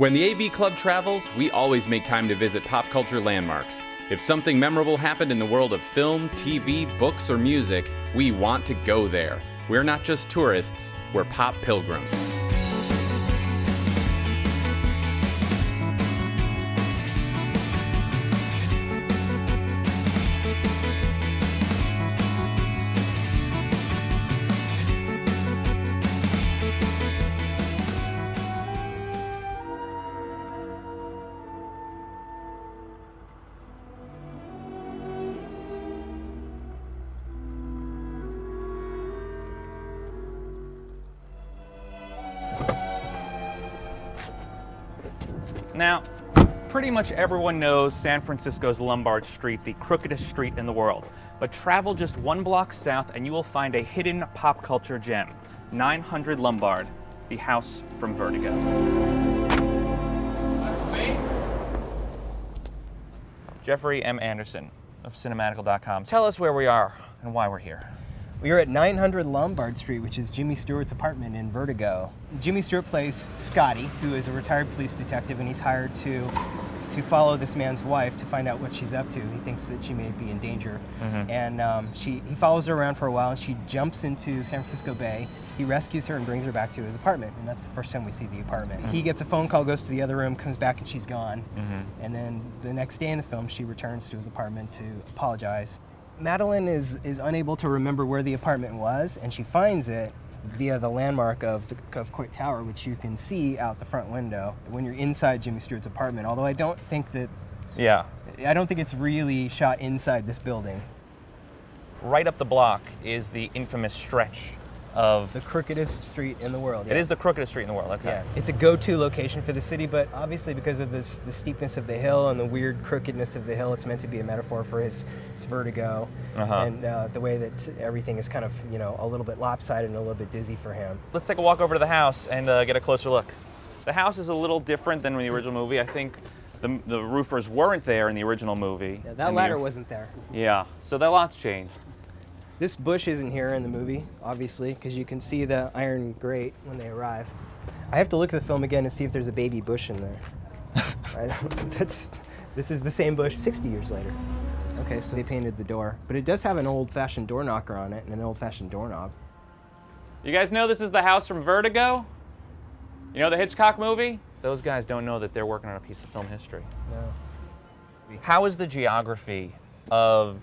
When the AV Club travels, we always make time to visit pop culture landmarks. If something memorable happened in the world of film, TV, books, or music, we want to go there. We're not just tourists, we're pop pilgrims. Now, pretty much everyone knows San Francisco's Lombard Street, the crookedest street in the world. But travel just one block south and you will find a hidden pop culture gem, 900 Lombard, the house from Vertigo. Jeffrey M. Anderson of Cinematical.com. Tell us where we are and why we're here. We are at 900 Lombard Street, which is Jimmy Stewart's apartment in Vertigo. Jimmy Stewart plays Scotty, who is a retired police detective, and he's hired to follow this man's wife to find out what she's up to. He thinks that she may be in danger. And he follows her around for a while, and she jumps into San Francisco Bay. He rescues her and brings her back to his apartment, and that's the first time we see the apartment. He gets a phone call, goes to the other room, comes back, and she's gone. And then the next day in the film, she returns to his apartment to apologize. Madeline is unable to remember where the apartment was, and she finds it via the landmark of Coit Tower, which you can see out the front window when you're inside Jimmy Stewart's apartment, although I don't think it's really shot inside this building. Right up the block is the infamous stretch of... The crookedest street in the world. It is the crookedest street in the world, okay. Yeah. It's a go-to location for the city, but obviously because of the steepness of the hill and the weird crookedness of the hill, it's meant to be a metaphor for his vertigo and the way that everything is kind of, a little bit lopsided and a little bit dizzy for him. Let's take a walk over to the house and get a closer look. The house is a little different than the original movie. I think the roofers weren't there in the original movie. Yeah, that ladder wasn't there. Yeah, so that lot's changed. This bush isn't here in the movie, obviously, because you can see the iron grate when they arrive. I have to look at the film again and see if there's a baby bush in there. This is the same bush 60 years later. Okay, so they painted the door. But it does have an old-fashioned door knocker on it and an old-fashioned doorknob. You guys know this is the house from Vertigo? You know the Hitchcock movie? Those guys don't know that they're working on a piece of film history. No. How is the geography of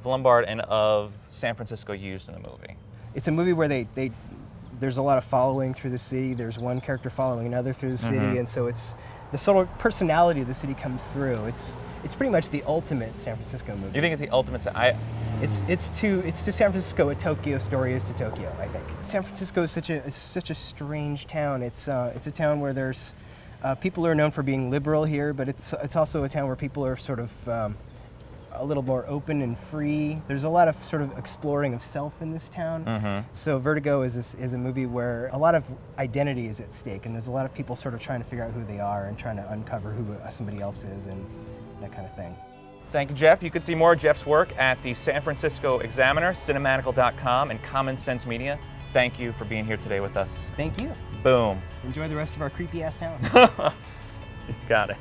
Lombard and of San Francisco used in the movie? It's a movie where there's a lot of following through the city. There's one character following another through the city, and so it's the sort of personality of the city comes through. It's pretty much the ultimate San Francisco movie. You think it's the ultimate? It's to San Francisco what Tokyo Story is to Tokyo, I think. San Francisco is such a strange town. It's a town where there's people who are known for being liberal here, but it's also a town where people are sort of a little more open and free. There's a lot of sort of exploring of self in this town. So Vertigo is a movie where a lot of identity is at stake, and there's a lot of people sort of trying to figure out who they are and trying to uncover who somebody else is and that kind of thing. Thank you, Jeff. You can see more of Jeff's work at the San Francisco Examiner, Cinematical.com, and Common Sense Media. Thank you for being here today with us. Thank you. Boom. Enjoy the rest of our creepy-ass town. You got it.